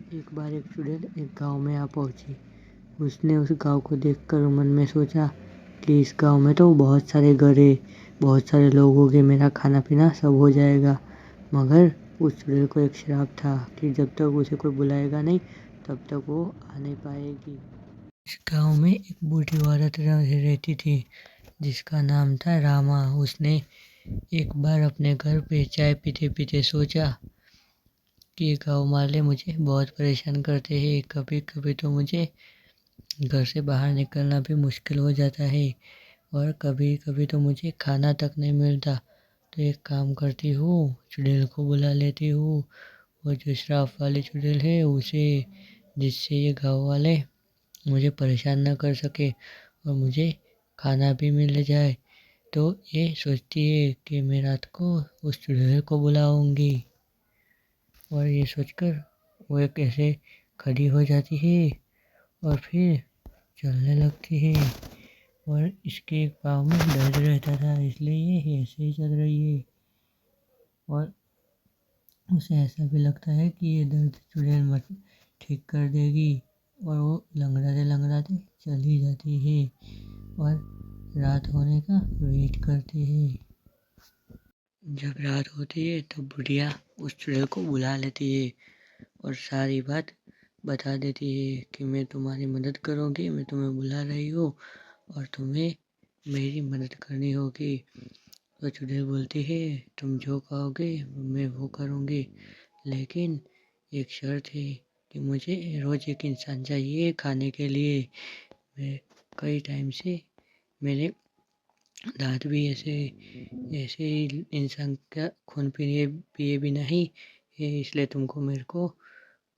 एक बार एक चुड़ैल एक गांव में आ पहुंची। उसने उस गांव को देखकर मन में सोचा कि इस गांव में तो बहुत सारे घर है, बहुत सारे लोग होंगे, मेरा खाना पीना सब हो जाएगा। मगर उस चुड़ैल को एक श्राप था कि जब तक उसे कोई बुलाएगा नहीं तब तक वो आ नहीं पाएगी। इस गांव में एक बूढ़ी औरत रहती थी जिसका नाम था रामा। उसने एक बार अपने घर पे चाय पीते पीते सोचा कि गाँव वाले मुझे बहुत परेशान करते हैं। कभी कभी तो मुझे घर से बाहर निकलना भी मुश्किल हो जाता है और कभी कभी तो मुझे खाना तक नहीं मिलता। तो एक काम करती हूँ, चुड़ैल को बुला लेती हूँ, वो जो श्राप वाली चुड़ैल है उसे, जिससे ये गाँव वाले मुझे परेशान ना कर सके और मुझे खाना भी मिल जाए। तो ये सोचती है कि मैं रात को उस चुड़ैल को बुलाऊंगी और ये सोचकर वो एक ऐसे खड़ी हो जाती है और फिर चलने लगती है। और इसके एक पाँव में दर्द रहता था इसलिए ये ऐसे ही चल रही है और उसे ऐसा भी लगता है कि ये दर्द चुड़ैल मत ठीक कर देगी और वो लंगड़ाते लंगड़ाते चली जाती है और रात होने का वेट करती है। जब रात होती है तो बुढ़िया उस चुड़ैल को बुला लेती है और सारी बात बता देती है कि मैं तुम्हारी मदद करूँगी, मैं तुम्हें बुला रही हूँ और तुम्हें मेरी मदद करनी होगी। तो चुड़ैल बोलती है तुम जो कहोगे मैं वो करूँगी, लेकिन एक शर्त है कि मुझे रोज़ एक इंसान चाहिए खाने के लिए। मैं कई टाइम से मेरे दांत भी ऐसे ऐसे ही इंसान का खून पिए पिए भी नहीं है, इसलिए तुमको मेरे को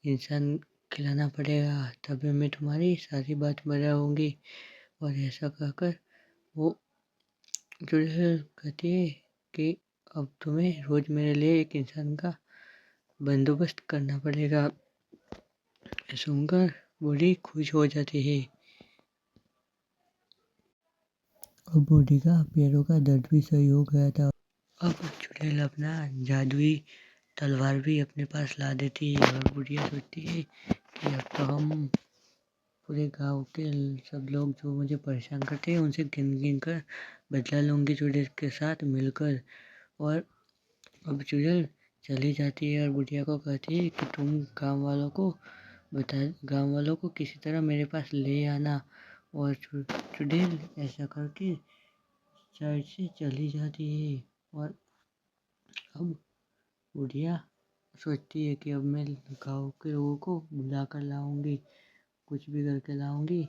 इंसान खिलाना पड़ेगा, तभी मैं तुम्हारी सारी बात बताऊंगी। और ऐसा कहकर वो चुड़ैल कहती है कि अब तुम्हें रोज़ मेरे लिए एक इंसान का बंदोबस्त करना पड़ेगा। सुनकर बूढ़ी खुश हो जाती है और बूढ़ी का पैरों का दर्द भी सही हो गया था। अब चुड़ैल अपना जादुई तलवार भी अपने पास ला देती है और बुढ़िया सोचती है कि अब तो हम पूरे गांव के सब लोग जो मुझे परेशान करते हैं उनसे गिन गिन कर बदला लूँगी चुड़ैल के साथ मिलकर। और अब चुड़ैल चली जाती है और बुढ़िया को कहती है कि तुम गांव वालों को किसी तरह मेरे पास ले आना। और चुड़ैल ऐसा करके साइड से चली जाती है। और अब बुढ़िया सोचती है कि अब मैं गाँव के लोगों को बुला कर लाऊंगी, कुछ भी करके लाऊंगी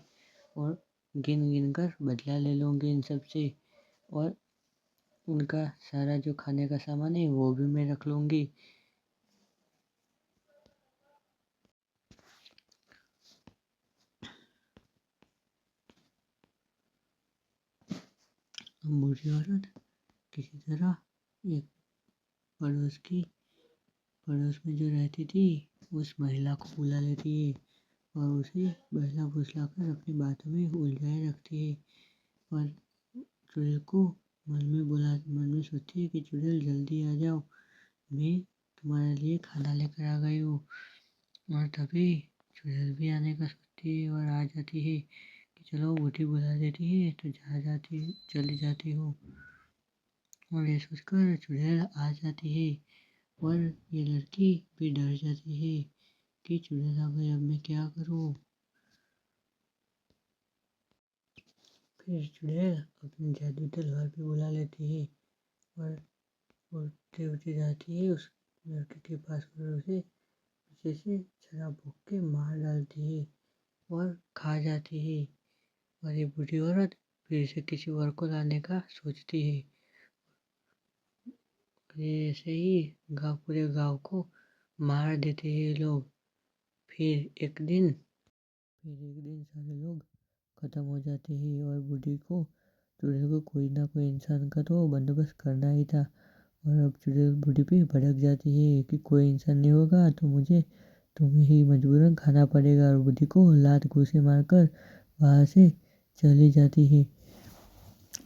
और गिन गिन कर बदला ले लूँगी इन सब से और उनका सारा जो खाने का सामान है वो भी मैं रख लूँगी। बूढ़ी औरत किसी तरह एक पड़ोस में जो रहती थी उस महिला को बुला लेती है और उसे बहला फुसला कर अपनी बातों में उलझाए रखती है। और चुड़ैल को मन में सोचती है कि चुड़ैल जल्दी आ जाओ, मैं तुम्हारे लिए खाना लेकर आ गई हूँ। और तभी चुड़ैल भी आने का सोचती है और आ जाती है कि चलो बूढ़ी बुला देती है तो चली जाती हूँ। और ये सोचकर चुड़ैल आ जाती है और ये लड़की भी डर जाती है कि चुड़ैल आ गई, अब मैं क्या करूँ। फिर चुड़ैल अपनी जादू तलवार भी बुला लेती है और उड़ते उड़ते जाती है उस लड़के के पास और उसे पीछे से छरा भोंक के मार डालती है और खा जाती है। और ये बूढ़ी औरत फिर से किसी और को लाने का सोचती है। ये ऐसे ही पूरे गांव को मार देते हैं लोग। फिर एक दिन सारे लोग खत्म हो जाते हैं और बूढ़ी को चुड़ैल को कोई ना कोई इंसान का तो बंदोबस्त करना ही था। और अब चुड़ैल बूढ़ी भी भड़क जाती है कि कोई इंसान नहीं होगा तो मुझे तुम्हें ही मजबूरन खाना पड़ेगा और बूढ़ी को लात घूंसे मारकर वहाँ से चली जाती है।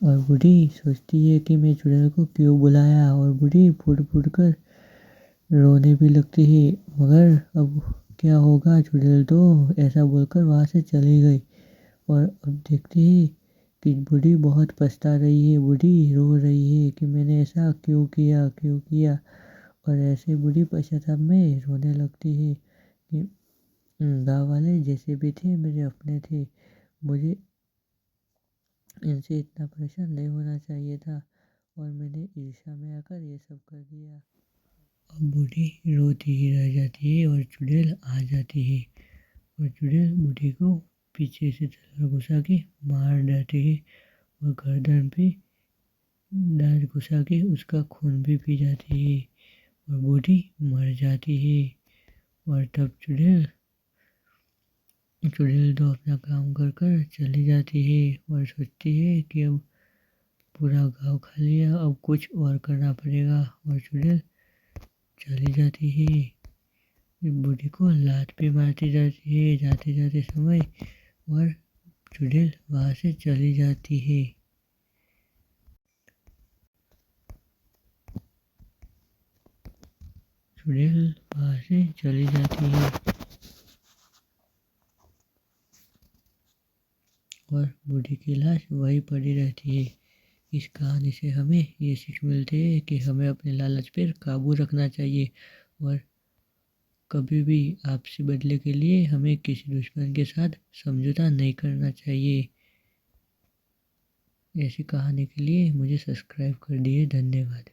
और बूढ़ी सोचती है कि मैं चुड़ैल को क्यों बुलाया और बूढ़ी फूट फूट कर रोने भी लगती है। मगर अब क्या होगा, चुड़ैल तो ऐसा बोलकर वहाँ से चली गई। और अब देखते हैं कि बूढ़ी बहुत पछता रही है, बूढ़ी रो रही है कि मैंने ऐसा क्यों किया, क्यों किया। और ऐसे बूढ़ी पश्चाताप में रोने लगती है कि गाँव वाले जैसे भी थे मेरे अपने थे, मुझे इनसे इतना परेशान नहीं होना चाहिए था और मैंने ईर्ष्या में आकर ये सब कर दिया। अब बूढ़ी रोती ही रह जाती है और चुड़ैल आ जाती है और चुड़ैल बूढ़ी को पीछे से तलवार घुसा के मार डालती है और गर्दन पे दांत घुसा के उसका खून भी पी जाती है और बूढ़ी मर जाती है। और तब चुड़ैल तो अपना काम कर कर चली जाती है और सोचती है कि अब पूरा गांव खा लिया, अब कुछ और करना पड़ेगा। और चुड़ैल चली जाती है, बूढ़ी को लात भी मारती जाती है जाते जाते समय और चुड़ैल वहाँ से चली जाती है। चुड़ैल वहाँ से चली जाती है और बूढ़ी की लाश वहीं पड़ी रहती है। इस कहानी से हमें ये सीख मिलती है कि हमें अपने लालच पर काबू रखना चाहिए और कभी भी आपसी बदले के लिए हमें किसी दुश्मन के साथ समझौता नहीं करना चाहिए। ऐसी कहानी के लिए मुझे सब्सक्राइब कर दिए, धन्यवाद।